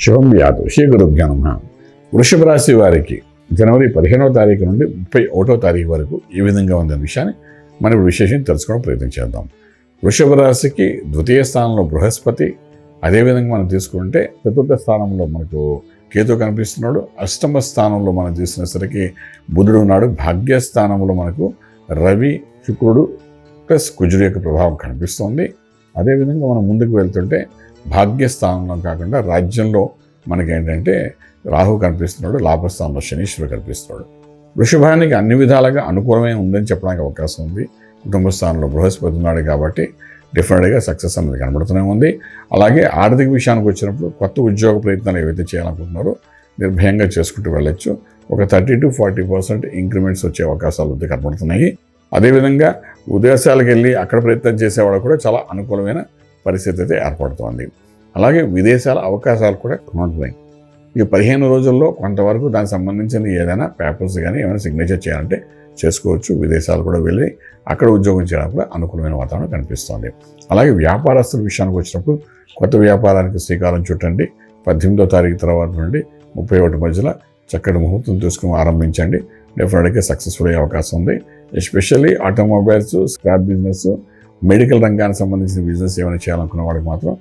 శుభం వ్యాధు శ్రీ గురుభ్యో నమః. వృషభ రాశి వారికి జనవరి 15వ తారీఖు నుండి 31వ తారీఖు వరకు ఏ విధంగా ఉందనే విషయాన్ని మనం ఇప్పుడు విశేషం తెలుసుకోవడం ప్రయత్నం చేద్దాం. వృషభ రాశికి ద్వితీయ స్థానంలో బృహస్పతి, అదేవిధంగా మనం తీసుకుంటే చతుర్థ స్థానంలో మనకు కేతు కనిపిస్తున్నాడు. అష్టమ స్థానంలో మనం చూసినసరికి బుధుడు ఉన్నాడు. భాగ్యస్థానంలో మనకు రవి, శుక్రుడు ప్లస్ కుజుడు యొక్క ప్రభావం కనిపిస్తోంది. అదేవిధంగా మనం ముందుకు వెళ్తుంటే భాగ్యస్థానంలో కాకుండా రాజ్యంలో మనకేంటంటే రాహు కనిపిస్తున్నాడు. లాభస్థానంలో శనీశ్వరుడు కనిపిస్తున్నాడు. వృషభానికి అన్ని విధాలుగా అనుకూలమే ఉందని చెప్పడానికి అవకాశం ఉంది. కుటుంబ స్థానంలో బృహస్పతి ఉన్నాడు కాబట్టి డెఫినెట్గా సక్సెస్ అనేది కనబడుతూనే ఉంది. అలాగే ఆర్థిక విషయానికి వచ్చినప్పుడు కొత్త ఉద్యోగ ప్రయత్నాలు ఏవైతే చేయాలనుకుంటున్నారో నిర్భయంగా చేసుకుంటూ వెళ్ళొచ్చు. ఒక 30 to 40% ఇంక్రిమెంట్స్ వచ్చే అవకాశాలు అయితే కనబడుతున్నాయి. అదేవిధంగా విదేశాలకు వెళ్ళి అక్కడ ప్రయత్నం చేసేవాళ్ళు కూడా చాలా అనుకూలమైన పరిస్థితి అయితే ఏర్పడుతోంది. అలాగే విదేశాల అవకాశాలు కూడా ఉంటున్నాయి. ఈ 15 రోజుల్లో కొంతవరకు దానికి సంబంధించిన ఏదైనా పేపర్స్ కానీ ఏమైనా సిగ్నేచర్ చేయాలంటే చేసుకోవచ్చు. విదేశాలు కూడా వెళ్ళి అక్కడ ఉద్యోగం చేయడానికి కూడా అనుకూలమైన వాతావరణం కనిపిస్తోంది. అలాగే వ్యాపారస్తుల విషయానికి వచ్చినప్పుడు కొత్త వ్యాపారానికి శ్రీకారం చుట్టండి. 18వ తారీఖు తర్వాత నుండి 31 మధ్యలో చక్కటి ముహూర్తం తీసుకుని ఆరంభించండి. డెఫినెట్గా సక్సెస్ఫుల్ అయ్యే అవకాశం ఉంది. Especially automobiles, scrap business, medical రంగానికి సంబంధించిన బిజినెస్ ఏమైనా చేయాలనుకున్న వాడికి మాత్రం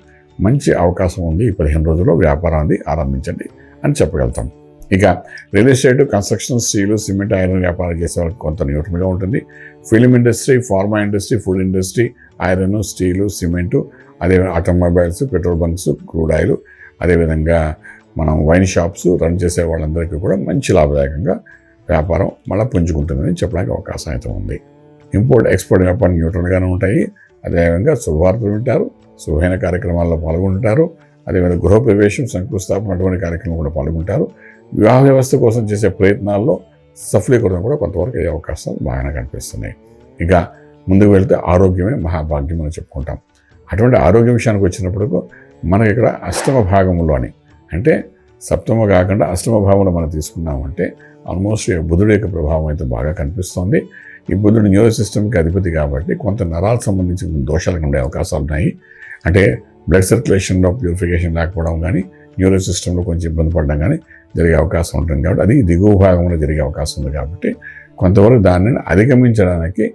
మంచి అవకాశం ఉంది. ఈ 15 రోజుల్లో వ్యాపారాన్ని ఆరంభించండి అని చెప్పగలుగుతాం. ఇక real estate, construction, steel, cement, iron వ్యాపారం చేసే వాళ్ళకి కొంత న్యూట్రల్గా ఉంటుంది. Film industry, pharma industry, food industry, iron, steel, cement, అదే automobiles, petrol bunks, crude oil, అదేవిధంగా మనం వైన్ షాప్స్ రన్ చేసే వాళ్ళందరికీ కూడా మంచి లాభదాయకంగా వ్యాపారం మళ్ళీ పుంజుకుంటుందని చెప్పడానికి అవకాశం అయితే ఉంది. ఇంపోర్ట్, ఎక్స్పోర్ట్ వ్యాపారం న్యూట్రల్గానే ఉంటాయి. అదేవిధంగా శుభవార్తలు వింటారు, శుభమైన కార్యక్రమాల్లో పాల్గొంటారు. అదేవిధంగా గృహప్రవేశం, శంకుస్థాపన అటువంటి కార్యక్రమం కూడా పాల్గొంటారు. వివాహ వ్యవస్థ కోసం చేసే ప్రయత్నాల్లో సఫలీకరణ కూడా కొంతవరకు అయ్యే అవకాశాలు బాగానే కనిపిస్తున్నాయి. ఇక ముందుకు వెళ్తే ఆరోగ్యమే మహాభాగ్యం అని చెప్పుకుంటాం. అటువంటి ఆరోగ్య విషయానికి వచ్చినప్పుడు మనకి ఇక్కడ అష్టమ భాగంలోని అంటే సప్తమ కాకుండా అష్టమ భావంలో మనం తీసుకున్నామంటే ఆల్మోస్ట్ బుధుడు యొక్క ప్రభావం అయితే బాగా కనిపిస్తోంది. ఈ బుధుడు న్యూరో సిస్టమ్కి అధిపతి కాబట్టి కొంత నరాలకు సంబంధించిన దోషాలకు ఉండే అవకాశాలు ఉన్నాయి. అంటే బ్లడ్ సర్క్యులేషన్లో ప్యూరిఫికేషన్ లేకపోవడం కానీ, న్యూరో సిస్టంలో కొంచెం ఇబ్బంది పడడం కానీ జరిగే అవకాశం ఉంటుంది. కాబట్టి అది దిగువ భాగంలో జరిగే అవకాశం ఉంది. కాబట్టి కొంతవరకు దానిని అధిగమించడానికి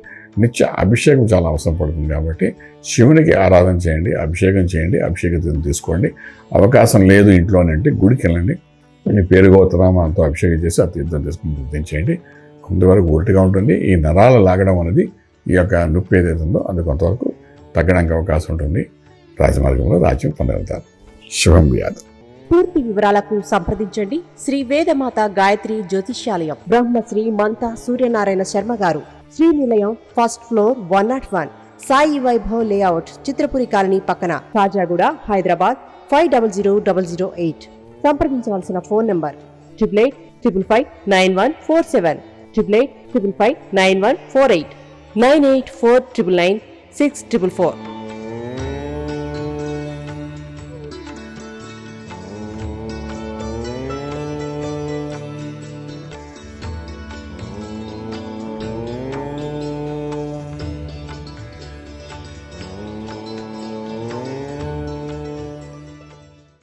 నిత్య అభిషేకం చాలా అవసరం పడుతుంది. కాబట్టి శివునికి ఆరాధన చేయండి, అభిషేకం చేయండి, అభిషేక తీర్థం తీసుకోండి. అవకాశం లేదు ఇంట్లోనంటే గుడికి వెళ్ళండి, పేరుగోత్రామంతో అభిషేకం చేసి ఆ తీర్థం తీసుకుని వృద్ధం చేయండి. కొంతవరకు ఊరటిగా ఉంటుంది. ఈ నరాలు లాగడం అనేది ఈ యొక్క నొప్పి ఏదైతుందో అది కొంతవరకు తగ్గడానికి అవకాశం ఉంటుంది. రాజమార్గంలో రాజ్యం పొందగలుగుతారు. శుభం వ్యాధి. పూర్తి వివరాలకు సంప్రదించండి శ్రీ వేదమాత గాయత్రి జ్యోతిష్యాలయం, బ్రహ్మశ్రీ మంతా సూర్యనారాయణ శర్మ గారు, Srinilayam, first floor, 101, Sai Vaibhav layout, Chitrapuri colony పక్కన, కాజాగూడ, హైదరాబాద్ 500008. సంప్రదించవలసిన ఫోన్ నంబర్ 8855559147, 8855559148, 9849996644.